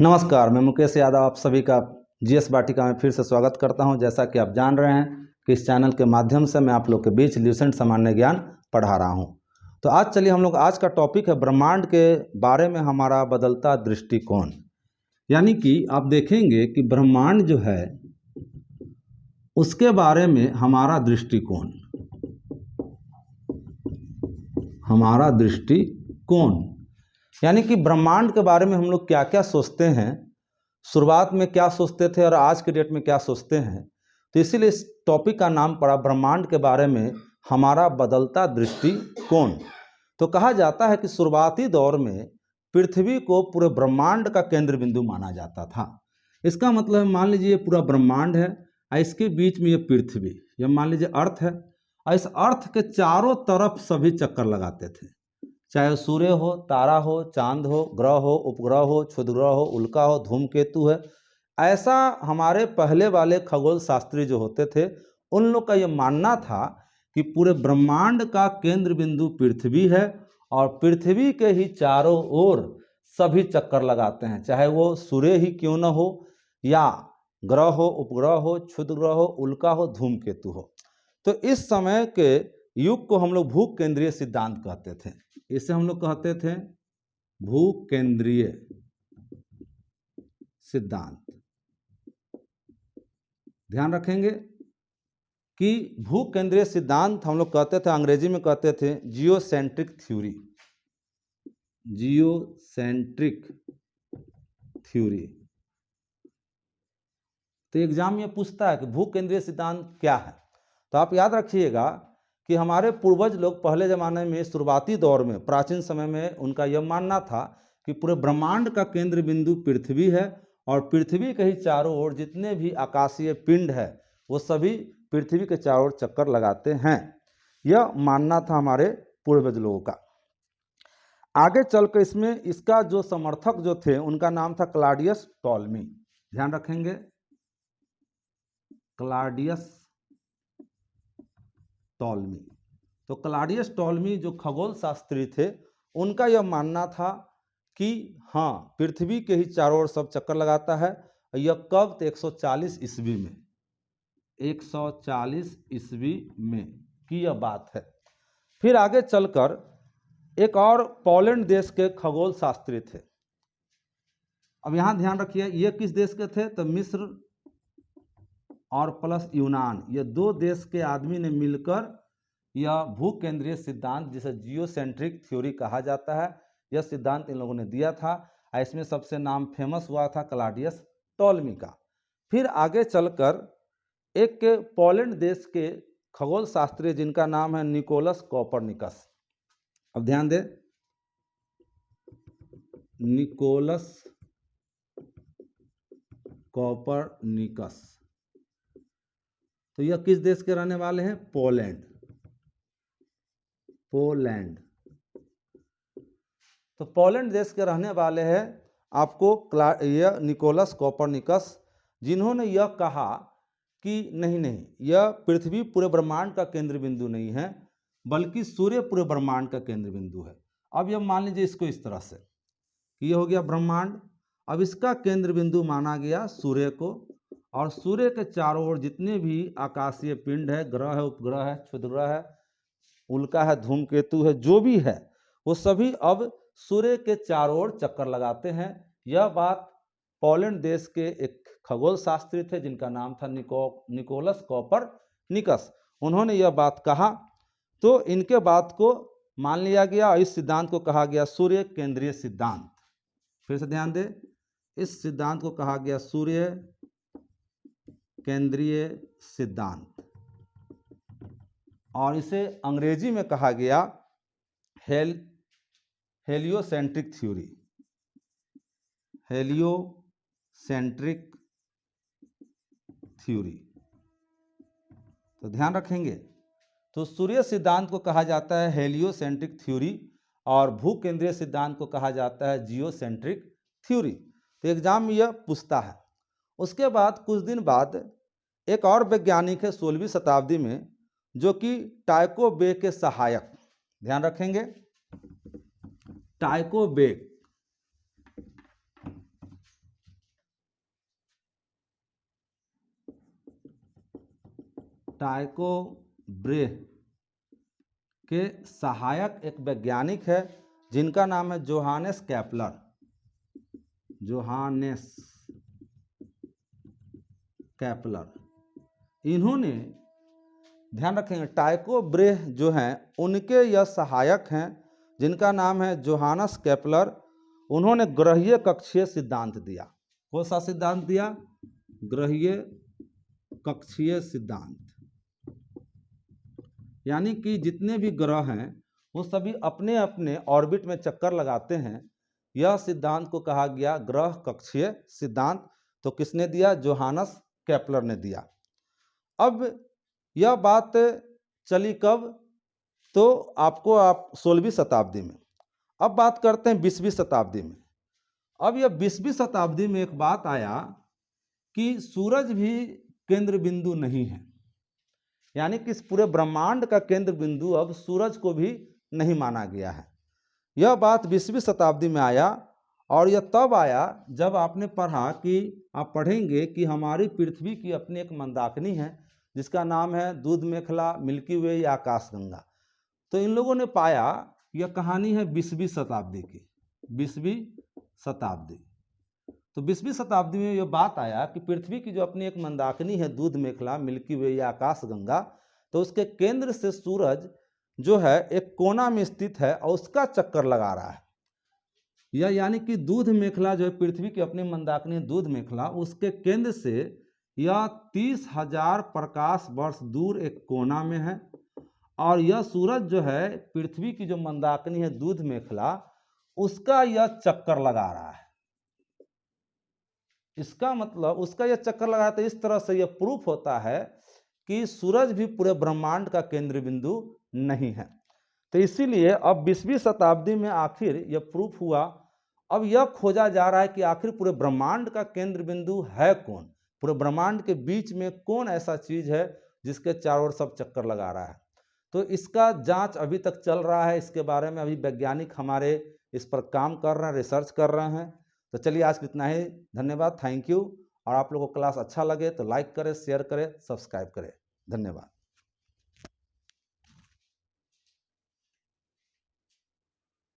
नमस्कार, मैं मुकेश यादव आप सभी का जीएस वाटिका में फिर से स्वागत करता हूं। जैसा कि आप जान रहे हैं कि इस चैनल के माध्यम से मैं आप लोग के बीच ल्यूसेंट सामान्य ज्ञान पढ़ा रहा हूं। तो आज चलिए हम लोग आज का टॉपिक है ब्रह्मांड के बारे में हमारा बदलता दृष्टिकोण। यानी कि आप देखेंगे कि ब्रह्मांड जो है उसके बारे में हमारा दृष्टिकोण यानी कि ब्रह्मांड के बारे में हम लोग क्या क्या सोचते हैं, शुरुआत में क्या सोचते थे और आज के डेट में क्या सोचते हैं। तो इसीलिए इस टॉपिक का नाम पड़ा ब्रह्मांड के बारे में हमारा बदलता दृष्टिकोण। तो कहा जाता है कि शुरुआती दौर में पृथ्वी को पूरे ब्रह्मांड का केंद्र बिंदु माना जाता था। इसका मतलब मान लीजिए ये पूरा ब्रह्मांड है और इसके बीच में ये पृथ्वी, यह मान लीजिए अर्थ है और इस अर्थ के चारों तरफ सभी चक्कर लगाते थे, चाहे सूर्य हो, तारा हो, चांद हो, ग्रह हो, उपग्रह हो, क्षुद्रग्रह हो, उल्का हो, धूमकेतु है। ऐसा हमारे पहले वाले खगोल शास्त्री जो होते थे उन लोग का ये मानना था कि पूरे ब्रह्मांड का केंद्र बिंदु पृथ्वी है और पृथ्वी के ही चारों ओर सभी चक्कर लगाते हैं, चाहे वो सूर्य ही क्यों न हो या ग्रह हो, उपग्रह हो, क्षुद्रग्रह हो, उल्का हो, धूमकेतु हो। तो इस समय के युग को हम लोग भू केंद्रीय सिद्धांत कहते थे। इसे हम लोग कहते थे भू केंद्रीय सिद्धांत। ध्यान रखेंगे कि भू केंद्रीय सिद्धांत हम लोग कहते थे, अंग्रेजी में कहते थे जियोसेंट्रिक थ्योरी। Geocentric theory. तो एग्जाम में पूछता है कि भू केंद्रीय सिद्धांत क्या है। तो आप याद रखिएगा कि हमारे पूर्वज लोग पहले ज़माने में शुरुआती दौर में प्राचीन समय में उनका यह मानना था कि पूरे ब्रह्मांड का केंद्र बिंदु पृथ्वी है और पृथ्वी के ही चारों ओर जितने भी आकाशीय पिंड है वो सभी पृथ्वी के चारों ओर चक्कर लगाते हैं। यह मानना था हमारे पूर्वज लोगों का। आगे चलकर इसमें इसका जो समर्थक जो थे उनका नाम था क्लॉडियस टॉलमी। ध्यान रखेंगे, क्लॉडियस टॉलमी। तो क्लॉडियस टॉलमी जो खगोल शास्त्री थे उनका यह मानना था कि हाँ, पृथ्वी के ही चारों ओर सब चक्कर लगाता है। यह कब? 140 ईस्वी में, 140 ईस्वी में की यह बात है। फिर आगे चलकर एक और पोलैंड देश के खगोल शास्त्री थे। अब यहाँ ध्यान रखिए, ये किस देश के थे? तो मिस्र और प्लस यूनान, ये दो देश के आदमी ने मिलकर यह भू केंद्रीय सिद्धांत जिसे जियोसेंट्रिक थ्योरी कहा जाता है, यह सिद्धांत इन लोगों ने दिया था। इसमें सबसे नाम फेमस हुआ था क्लॉडियस टॉलमी का। फिर आगे चलकर एक पोलैंड देश के खगोल शास्त्री जिनका नाम है निकोलस कोपरनिकस। अब ध्यान दें, निकोलस कोपरनिकस। तो यह किस देश के रहने वाले हैं? पोलैंड। तो पोलैंड देश के रहने वाले हैं आपको यह निकोलस कोपरनिकस, जिन्होंने यह कहा कि नहीं, यह पृथ्वी पूरे ब्रह्मांड का केंद्र बिंदु नहीं है बल्कि सूर्य पूरे ब्रह्मांड का केंद्र बिंदु है। अब यह मान लीजिए इसको इस तरह से कि यह हो गया ब्रह्मांड, अब इसका केंद्र बिंदु माना गया सूर्य को और सूर्य के चारों ओर जितने भी आकाशीय पिंड है, ग्रह है, उपग्रह है, क्षुद्रग्रह है, उल्का है, धूमकेतु है, जो भी है वो सभी अब सूर्य के चारों ओर चक्कर लगाते हैं। यह बात पोलैंड देश के एक खगोल शास्त्री थे जिनका नाम था निकोलस कोपरनिकस, उन्होंने यह बात कहा। तो इनके बात को मान लिया गया और इस सिद्धांत को कहा गया सूर्य केंद्रीय सिद्धांत। फिर से ध्यान दें, इस सिद्धांत को कहा गया सूर्य केंद्रीय सिद्धांत और इसे अंग्रेजी में कहा गया हेलियोसेंट्रिक थ्योरी। Heliocentric theory. तो ध्यान रखेंगे, तो सूर्य सिद्धांत को कहा जाता है हेलियोसेंट्रिक थ्योरी और भू केंद्रीय सिद्धांत को कहा जाता है जियोसेंट्रिक थ्योरी। तो एग्जाम में यह पूछता है। उसके बाद कुछ दिन बाद एक और वैज्ञानिक है 16वीं शताब्दी में जो कि टाइको बे के सहायक, ध्यान रखेंगे, टाइको बे टाइको ब्रेह के सहायक एक वैज्ञानिक है जिनका नाम है जोहानेस केपलर। Johannes Kepler. इन्होंने, ध्यान रखेंगे, टाइको ब्रेह जो हैं उनके यह सहायक हैं जिनका नाम है जोहानस केपलर। उन्होंने ग्रहीय कक्षीय सिद्धांत दिया। कौन सा सिद्धांत दिया? ग्रहीय कक्षीय सिद्धांत। यानी कि जितने भी ग्रह हैं वो सभी अपने अपने ऑर्बिट में चक्कर लगाते हैं। यह सिद्धांत को कहा गया ग्रह कक्षीय सिद्धांत। तो किसने दिया? जोहानस केपलर ने दिया। अब यह बात चली कब? तो आपको 16वीं शताब्दी में। अब बात करते हैं 20वीं शताब्दी में। अब यह 20वीं शताब्दी में एक बात आया कि सूरज भी केंद्र बिंदु नहीं है। यानी कि इस पूरे ब्रह्मांड का केंद्र बिंदु अब सूरज को भी नहीं माना गया है। यह बात 20वीं शताब्दी में आया और यह तब आया जब आपने पढ़ा कि आप पढ़ेंगे कि हमारी पृथ्वी की अपनी एक मंदाकिनी है जिसका नाम है दूध मेखला, मिल्की वे या आकाशगंगा। तो इन लोगों ने पाया, यह कहानी है 20वीं शताब्दी की। 20वीं शताब्दी। तो 20वीं शताब्दी में यह बात आया कि पृथ्वी की जो अपनी एक मंदाकिनी है दूध मेखला, मिल्की वे या आकाशगंगा, तो उसके केंद्र से सूरज जो है एक कोना में स्थित है और उसका चक्कर लगा रहा है। यह यानी कि दूध मेखला जो है पृथ्वी की अपनी मंदाकिनी दूध मेखला, उसके केंद्र से यह 30,000 प्रकाश वर्ष दूर एक कोना में है और यह सूरज जो है पृथ्वी की जो मंदाकिनी है दूध मेखला उसका यह चक्कर लगा रहा है। इसका मतलब उसका यह चक्कर लगा रहा है। तो इस तरह से यह प्रूफ होता है कि सूरज भी पूरे ब्रह्मांड का केंद्र बिंदु नहीं है। तो इसीलिए अब 20वीं शताब्दी में आखिर यह प्रूफ हुआ। अब यह खोजा जा रहा है कि आखिर पूरे ब्रह्मांड का केंद्र बिंदु है कौन? पूरे ब्रह्मांड के बीच में कौन ऐसा चीज है जिसके चारों ओर सब चक्कर लगा रहा है? तो इसका जांच अभी तक चल रहा है। इसके बारे में अभी वैज्ञानिक हमारे इस पर काम कर रहे हैं, रिसर्च कर रहे हैं। तो चलिए आज इतना ही। धन्यवाद, थैंक यू। और आप लोगों को क्लास अच्छा लगे तो लाइक करें, शेयर करें, सब्सक्राइब करें। धन्यवाद।